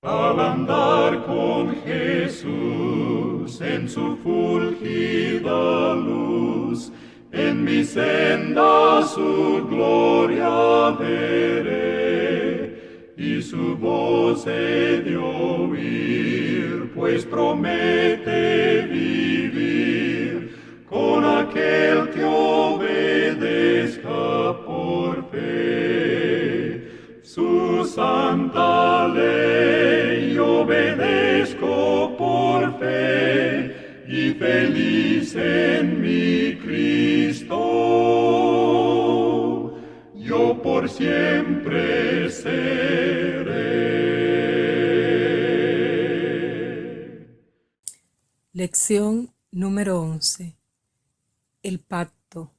Al andar con Jesús en su fulgida luz, en mi senda su gloria veré, y su voz he de oír, pues promete vivir con aquel que obedezca por fe. Su santa ley obedezco por fe, y feliz en mi Cristo, yo por siempre seré. Lección número 11. El pacto.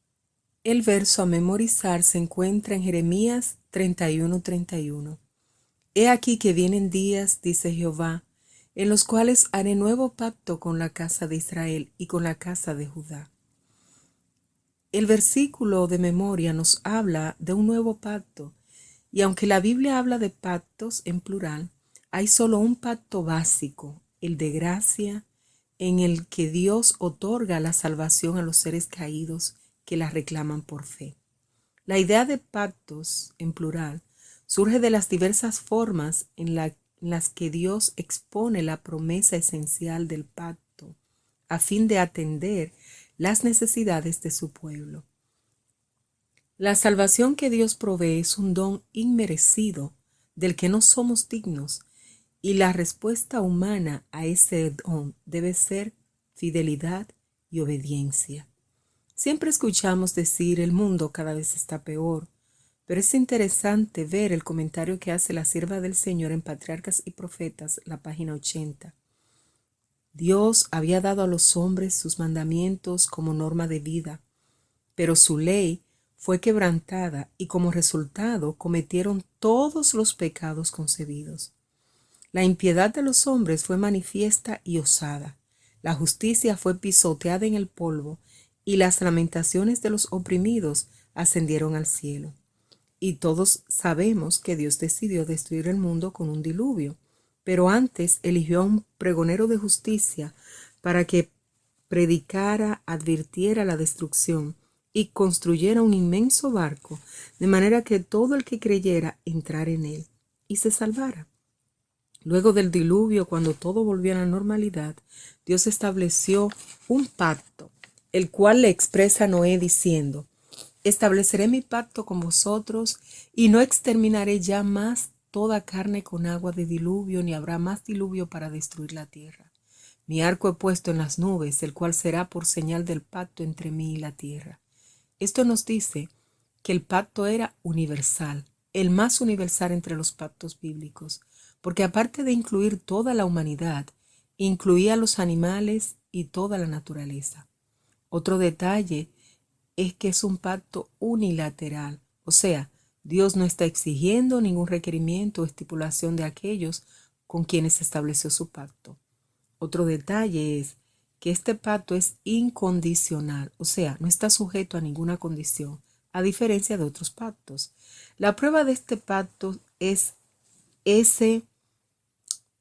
El verso a memorizar se encuentra en Jeremías 31:31. He aquí que vienen días, dice Jehová, en los cuales haré nuevo pacto con la casa de Israel y con la casa de Judá. El versículo de memoria nos habla de un nuevo pacto, y aunque la Biblia habla de pactos en plural, hay solo un pacto básico, el de gracia, en el que Dios otorga la salvación a los seres caídos que la reclaman por fe. La idea de pactos, en plural, surge de las diversas formas en las que Dios expone la promesa esencial del pacto, a fin de atender las necesidades de su pueblo. La salvación que Dios provee es un don inmerecido del que no somos dignos, y la respuesta humana a ese don debe ser fidelidad y obediencia. Siempre escuchamos decir el mundo cada vez está peor, pero es interesante ver el comentario que hace la sierva del Señor en Patriarcas y Profetas, la página 80. Dios había dado a los hombres sus mandamientos como norma de vida, pero su ley fue quebrantada y como resultado cometieron todos los pecados concebidos. La impiedad de los hombres fue manifiesta y osada. La justicia fue pisoteada en el polvo, y las lamentaciones de los oprimidos ascendieron al cielo. Y todos sabemos que Dios decidió destruir el mundo con un diluvio, pero antes eligió a un pregonero de justicia para que predicara, advirtiera la destrucción y construyera un inmenso barco, de manera que todo el que creyera entrara en él y se salvara. Luego del diluvio, cuando todo volvió a la normalidad, Dios estableció un pacto, el cual le expresa a Noé diciendo: estableceré mi pacto con vosotros y no exterminaré ya más toda carne con agua de diluvio, ni habrá más diluvio para destruir la tierra. Mi arco he puesto en las nubes, el cual será por señal del pacto entre mí y la tierra. Esto nos dice que el pacto era universal, el más universal entre los pactos bíblicos, porque aparte de incluir toda la humanidad, incluía a los animales y toda la naturaleza. Otro detalle es que es un pacto unilateral, o sea, Dios no está exigiendo ningún requerimiento o estipulación de aquellos con quienes estableció su pacto. Otro detalle es que este pacto es incondicional, o sea, no está sujeto a ninguna condición, a diferencia de otros pactos. La prueba de este pacto es ese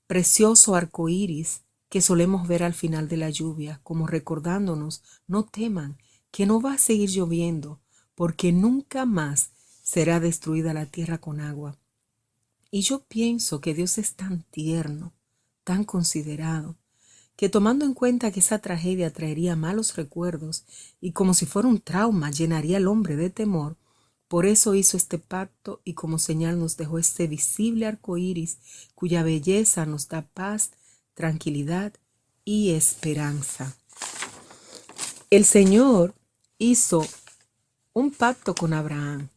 precioso arco iris que solemos ver al final de la lluvia, como recordándonos: no teman, que no va a seguir lloviendo, porque nunca más será destruida la tierra con agua. Y yo pienso que Dios es tan tierno, tan considerado, que tomando en cuenta que esa tragedia traería malos recuerdos y como si fuera un trauma llenaría al hombre de temor, por eso hizo este pacto y como señal nos dejó este visible arco iris cuya belleza nos da paz, tranquilidad y esperanza. El Señor hizo un pacto con Abraham,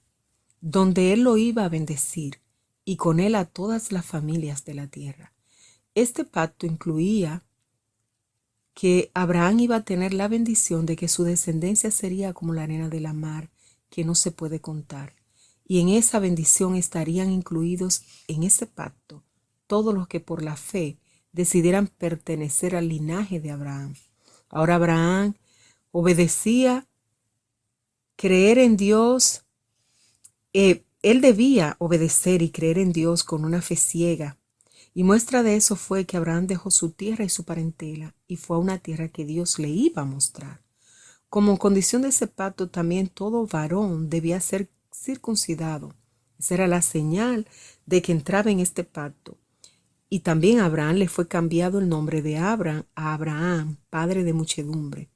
donde él lo iba a bendecir y con él a todas las familias de la tierra. Este pacto incluía que Abraham iba a tener la bendición de que su descendencia sería como la arena de la mar, que no se puede contar. Y en esa bendición estarían incluidos en ese pacto todos los que por la fe decidieran pertenecer al linaje de Abraham. Ahora Abraham obedecía, creer en Dios. Él debía obedecer y creer en Dios con una fe ciega. Y muestra de eso fue que Abraham dejó su tierra y su parentela y fue a una tierra que Dios le iba a mostrar. Como condición de ese pacto, también todo varón debía ser circuncidado. Esa era la señal de que entraba en este pacto. Y también a Abraham le fue cambiado el nombre de Abram a Abraham, padre de muchedumbre.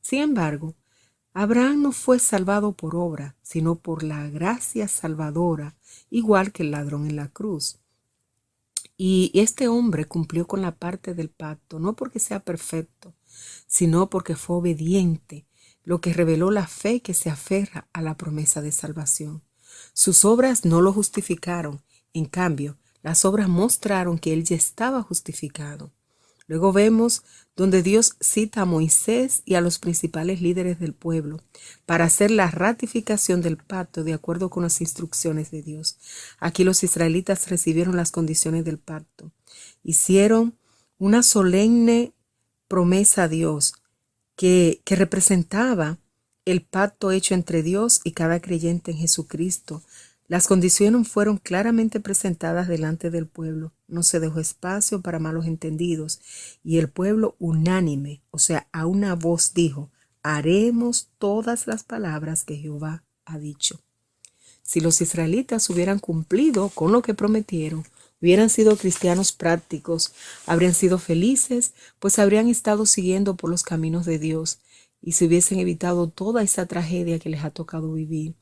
Sin embargo, Abraham no fue salvado por obra, sino por la gracia salvadora, igual que el ladrón en la cruz. Y este hombre cumplió con la parte del pacto, no porque sea perfecto, sino porque fue obediente, lo que reveló la fe que se aferra a la promesa de salvación. Sus obras no lo justificaron, en cambio, las obras mostraron que él ya estaba justificado. Luego vemos donde Dios cita a Moisés y a los principales líderes del pueblo para hacer la ratificación del pacto de acuerdo con las instrucciones de Dios. Aquí los israelitas recibieron las condiciones del pacto. Hicieron una solemne promesa a Dios que representaba el pacto hecho entre Dios y cada creyente en Jesucristo. Las condiciones fueron claramente presentadas delante del pueblo. No se dejó espacio para malos entendidos. Y el pueblo unánime, o sea, a una voz dijo, haremos todas las palabras que Jehová ha dicho. Si los israelitas hubieran cumplido con lo que prometieron, hubieran sido cristianos prácticos, habrían sido felices, pues habrían estado siguiendo por los caminos de Dios y se hubiesen evitado toda esa tragedia que les ha tocado vivir.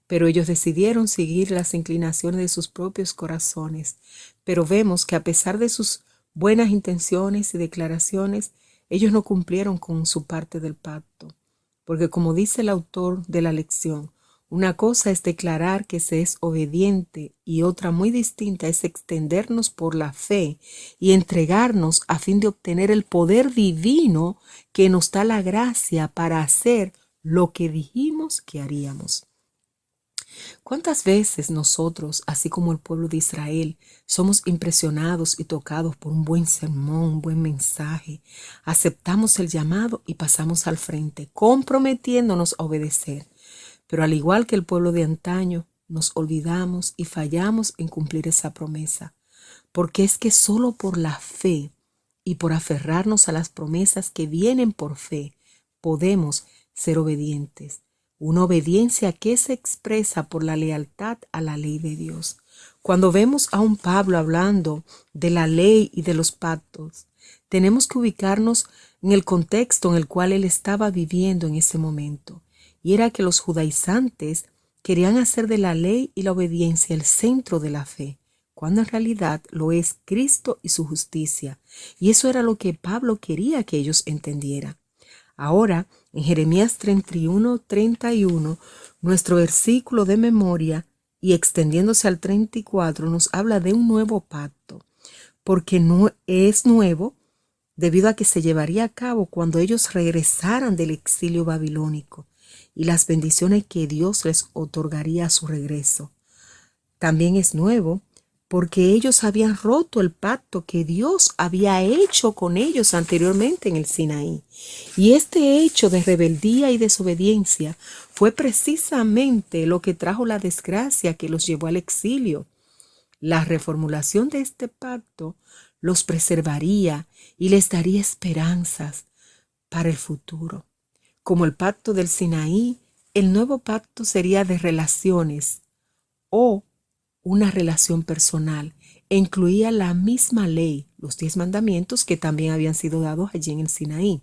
Pero ellos decidieron seguir las inclinaciones de sus propios corazones. Pero vemos que a pesar de sus buenas intenciones y declaraciones, ellos no cumplieron con su parte del pacto. Porque como dice el autor de la lección, una cosa es declarar que se es obediente y otra muy distinta es extendernos por la fe y entregarnos a fin de obtener el poder divino que nos da la gracia para hacer lo que dijimos que haríamos. ¿Cuántas veces nosotros, así como el pueblo de Israel, somos impresionados y tocados por un buen sermón, un buen mensaje? Aceptamos el llamado y pasamos al frente, comprometiéndonos a obedecer. Pero al igual que el pueblo de antaño, nos olvidamos y fallamos en cumplir esa promesa. Porque es que solo por la fe y por aferrarnos a las promesas que vienen por fe, podemos ser obedientes. Una obediencia que se expresa por la lealtad a la ley de Dios. Cuando vemos a un Pablo hablando de la ley y de los pactos, tenemos que ubicarnos en el contexto en el cual él estaba viviendo en ese momento. Y era que los judaizantes querían hacer de la ley y la obediencia el centro de la fe, cuando en realidad lo es Cristo y su justicia. Y eso era lo que Pablo quería que ellos entendieran. Ahora, en Jeremías 31:31, nuestro versículo de memoria y extendiéndose al 34 nos habla de un nuevo pacto, porque no es nuevo debido a que se llevaría a cabo cuando ellos regresaran del exilio babilónico y las bendiciones que Dios les otorgaría a su regreso. También es nuevo porque ellos habían roto el pacto que Dios había hecho con ellos anteriormente en el Sinaí. Y este hecho de rebeldía y desobediencia fue precisamente lo que trajo la desgracia que los llevó al exilio. La reformulación de este pacto los preservaría y les daría esperanzas para el futuro. Como el pacto del Sinaí, el nuevo pacto sería de relaciones o una relación personal e incluía la misma ley, los 10 mandamientos que también habían sido dados allí en el Sinaí.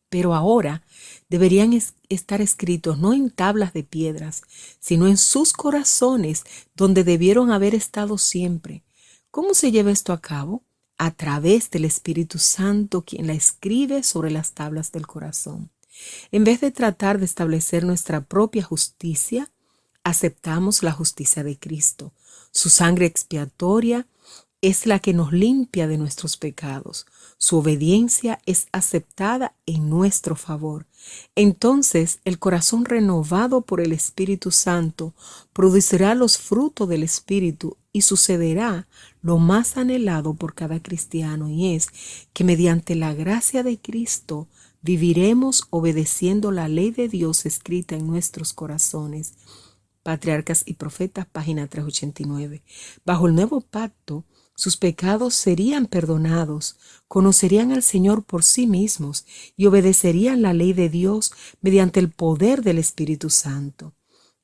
Pero ahora deberían estar escritos no en tablas de piedras, sino en sus corazones, donde debieron haber estado siempre. ¿Cómo se lleva esto a cabo? A través del Espíritu Santo, quien la escribe sobre las tablas del corazón. En vez de tratar de establecer nuestra propia justicia, aceptamos la justicia de Cristo. Su sangre expiatoria es la que nos limpia de nuestros pecados. Su obediencia es aceptada en nuestro favor. Entonces, el corazón renovado por el Espíritu Santo producirá los frutos del Espíritu y sucederá lo más anhelado por cada cristiano, y es que mediante la gracia de Cristo viviremos obedeciendo la ley de Dios escrita en nuestros corazones. Patriarcas y Profetas, página 389. Bajo el nuevo pacto, sus pecados serían perdonados, conocerían al Señor por sí mismos y obedecerían la ley de Dios mediante el poder del Espíritu Santo.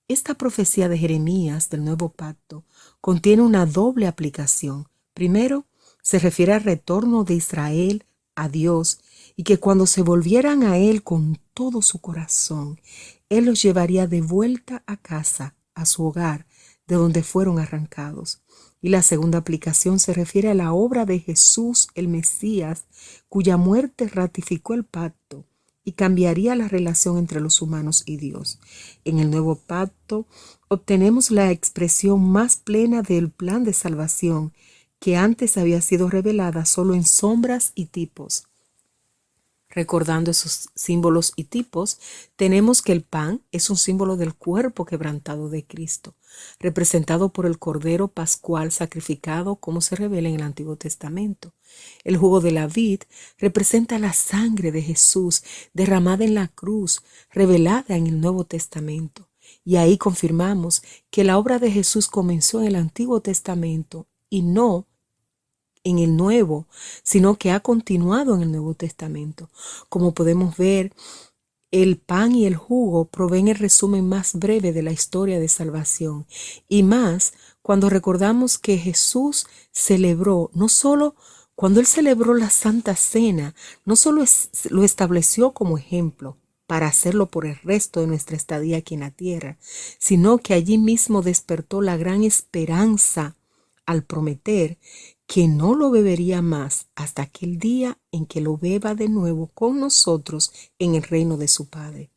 Esta profecía de Jeremías del Nuevo Pacto contiene una doble aplicación. Primero, se refiere al retorno de Israel a Dios y que cuando se volvieran a Él con todo su corazón, Él los llevaría de vuelta a casa, a su hogar, de donde fueron arrancados. Y la segunda aplicación se refiere a la obra de Jesús, el Mesías, cuya muerte ratificó el pacto y cambiaría la relación entre los humanos y Dios. En el nuevo pacto obtenemos la expresión más plena del plan de salvación que antes había sido revelada solo en sombras y tipos. Recordando esos símbolos y tipos, tenemos que el pan es un símbolo del cuerpo quebrantado de Cristo, representado por el Cordero Pascual sacrificado como se revela en el Antiguo Testamento. El jugo de la vid representa la sangre de Jesús derramada en la cruz, revelada en el Nuevo Testamento. Y ahí confirmamos que la obra de Jesús comenzó en el Antiguo Testamento y no en el Nuevo, sino que ha continuado en el Nuevo Testamento. Como podemos ver, el pan y el jugo proveen el resumen más breve de la historia de salvación, y más cuando recordamos que Jesús celebró, no solo cuando Él celebró la Santa Cena, no solo lo estableció como ejemplo para hacerlo por el resto de nuestra estadía aquí en la tierra, sino que allí mismo despertó la gran esperanza al prometer que no lo bebería más hasta aquel día en que lo beba de nuevo con nosotros en el reino de su Padre.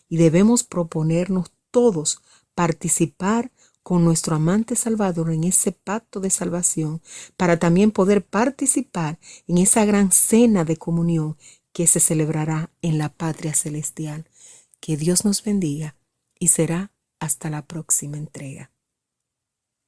Y debemos proponernos todos participar con nuestro amante Salvador en ese pacto de salvación para también poder participar en esa gran cena de comunión que se celebrará en la patria celestial. Que Dios nos bendiga y será hasta la próxima entrega.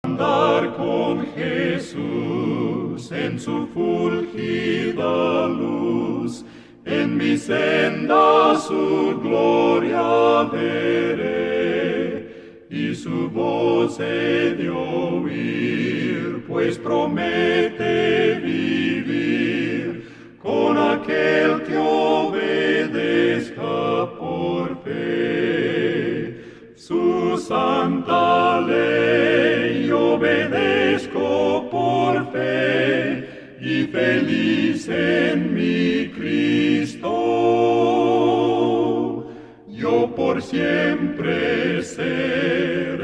Andar con Jesús en su fulgida luz, en mi senda su gloria veré, y su voz he de oír, pues promete vivir con aquel que obedezca por fe. Su santa ley obedezco por fe, y feliz en mi Cristo, yo por siempre seré.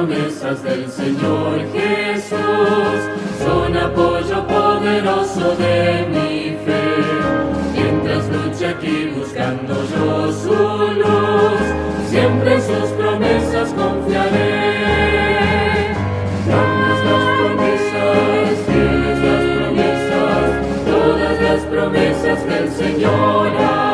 promesas del Señor Jesús son apoyo poderoso de mi fe. Mientras luche aquí buscando yo su luz, siempre en sus promesas confiaré. Grandes las promesas, fieles las promesas, todas las promesas del Señor.